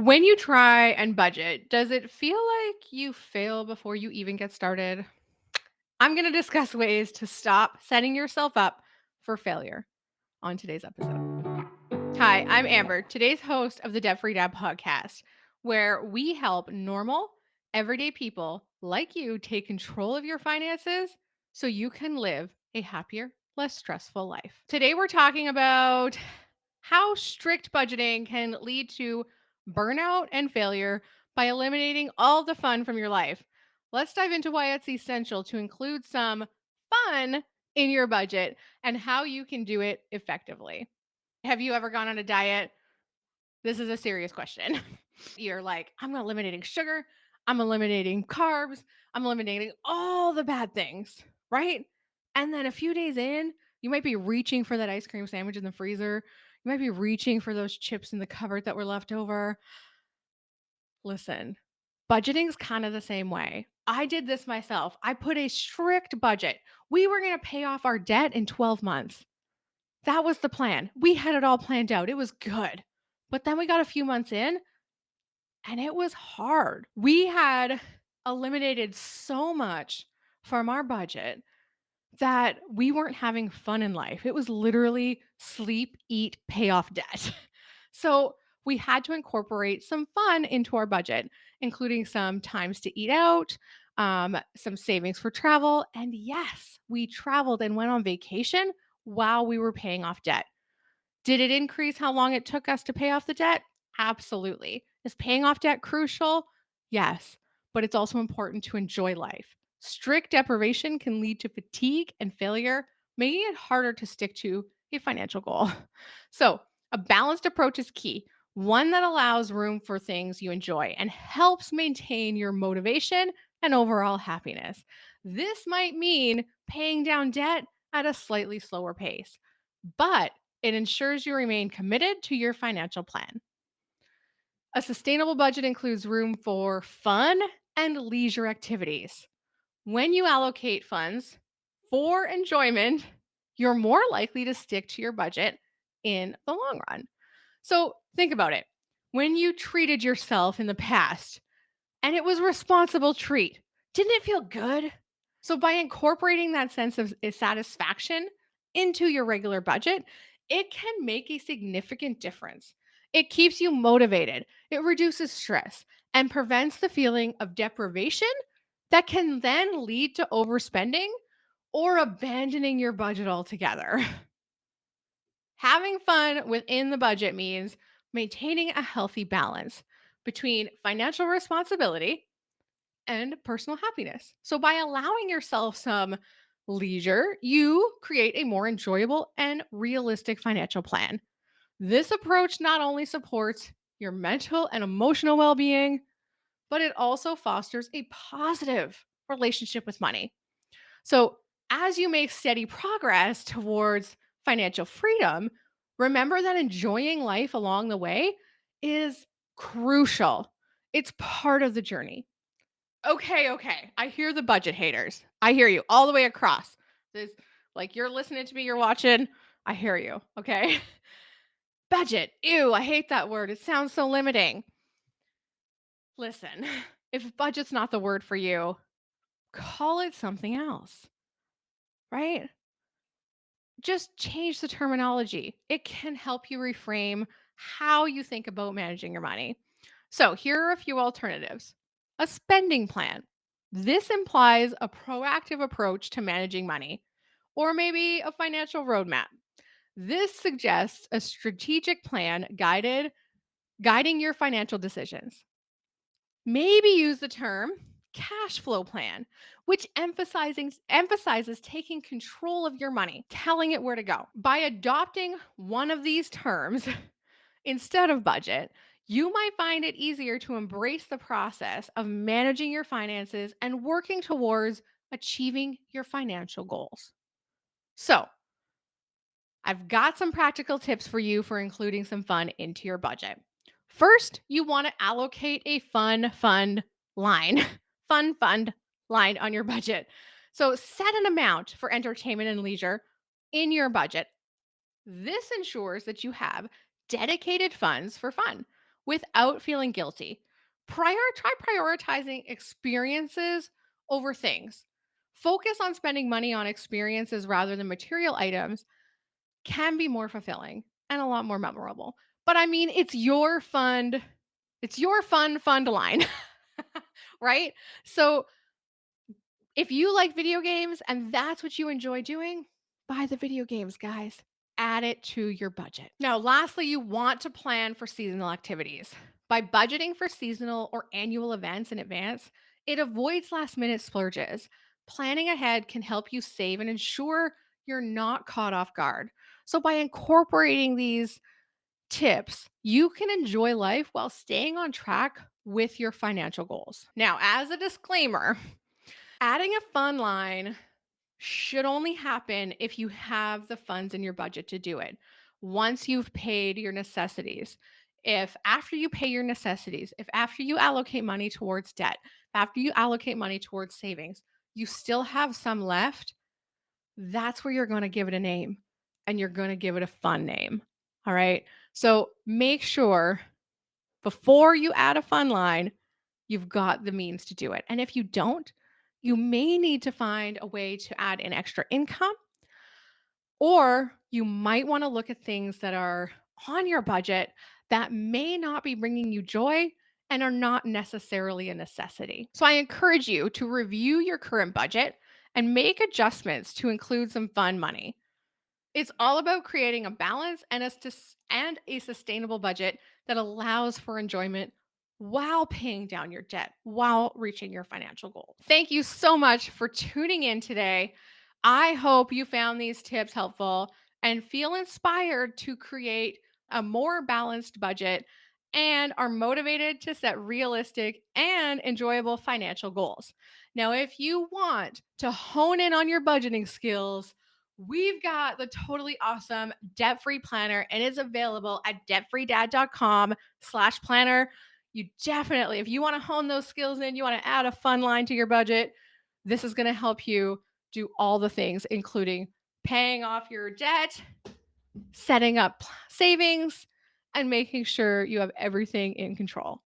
When you try and budget, does it feel like you fail before you even get started? I'm going to discuss ways to stop setting yourself up for failure on today's episode. Hi, I'm Amber, today's host of the Debt Free Dad podcast, where we help normal, everyday people like you take control of your finances so you can live a happier, less stressful life. Today, we're talking about how strict budgeting can lead to burnout and failure by eliminating all the fun from your life. Let's dive into why it's essential to include some fun in your budget and how you can do it effectively. Have you ever gone on a diet? This is a serious question. You're like, I'm eliminating sugar, I'm eliminating carbs, I'm eliminating all the bad things, right? And then a few days in, you might be reaching for that ice cream sandwich in the freezer. You might be reaching for those chips in the cupboard that were left over. Listen, budgeting's kind of the same way. I did this myself. I put a strict budget. We were going to pay off our debt in 12 months. That was the plan. We had it all planned out. It was good. But then we got a few months in and it was hard. We had eliminated so much from our budget that we weren't having fun in life. It was literally sleep, eat, pay off debt. So we had to incorporate some fun into our budget, including some times to eat out, some savings for travel. And yes, we traveled and went on vacation while we were paying off debt. Did it increase how long it took us to pay off the debt? Absolutely. Is paying off debt crucial? Yes, but it's also important to enjoy life. Strict deprivation can lead to fatigue and failure, making it harder to stick to a financial goal. So, a balanced approach is key, one that allows room for things you enjoy and helps maintain your motivation and overall happiness. This might mean paying down debt at a slightly slower pace, but it ensures you remain committed to your financial plan. A sustainable budget includes room for fun and leisure activities. When you allocate funds for enjoyment, you're more likely to stick to your budget in the long run. So think about it. When you treated yourself in the past and it was a responsible treat, didn't it feel good? So by incorporating that sense of satisfaction into your regular budget, it can make a significant difference. It keeps you motivated, it reduces stress, and prevents the feeling of deprivation that can then lead to overspending or abandoning your budget altogether. Having fun within the budget means maintaining a healthy balance between financial responsibility and personal happiness. So, by allowing yourself some leisure, you create a more enjoyable and realistic financial plan. This approach not only supports your mental and emotional well being, but it also fosters a positive relationship with money. So, as you make steady progress towards financial freedom, remember that enjoying life along the way is crucial. It's part of the journey. Okay. I hear the budget haters. I hear you all the way across. This like you're listening to me, you're watching. I hear you. Okay. Budget. Ew, I hate that word. It sounds so limiting. Listen, if budget's not the word for you, call it something else, right? Just change the terminology. It can help you reframe how you think about managing your money. So, here are a few alternatives. A spending plan. This implies a proactive approach to managing money, or maybe a financial roadmap. This suggests a strategic plan guiding your financial decisions. Maybe use the term cash flow plan, which emphasizes taking control of your money, telling it where to go. By adopting one of these terms instead of budget, you might find it easier to embrace the process of managing your finances and working towards achieving your financial goals. So, I've got some practical tips for you for including some fun into your budget. First, you want to allocate a fun fund line, fun fund line on your budget. So set an amount for entertainment and leisure in your budget. This ensures that you have dedicated funds for fun, without feeling guilty. Try prioritizing experiences over things. Focus on spending money on experiences rather than material items can be more fulfilling and a lot more memorable. But I mean, it's your fund. It's your fund line, right? So if you like video games and that's what you enjoy doing, buy the video games, guys. Add it to your budget. Now, lastly, you want to plan for seasonal activities. By budgeting for seasonal or annual events in advance, it avoids last minute splurges. Planning ahead can help you save and ensure you're not caught off guard. So, by incorporating these tips, you can enjoy life while staying on track with your financial goals. Now, as a disclaimer, adding a fun line should only happen if you have the funds in your budget to do it. Once you've paid your necessities, if after you pay your necessities, if after you allocate money towards debt, after you allocate money towards savings, you still have some left, that's where you're going to give it a name and you're going to give it a fun name. All right. So make sure before you add a fun line, you've got the means to do it. And if you don't, you may need to find a way to add an extra income, or you might want to look at things that are on your budget that may not be bringing you joy and are not necessarily a necessity. So I encourage you to review your current budget and make adjustments to include some fun money. It's all about creating a balance and a sustainable budget that allows for enjoyment while paying down your debt, while reaching your financial goals. Thank you so much for tuning in today. I hope you found these tips helpful and feel inspired to create a more balanced budget and are motivated to set realistic and enjoyable financial goals. Now, if you want to hone in on your budgeting skills, we've got the totally awesome debt-free planner and it's available at debtfreedad.com/planner. You definitely, if you want to hone those skills in, you want to add a fun line to your budget, this is going to help you do all the things, including paying off your debt, setting up savings, and making sure you have everything in control.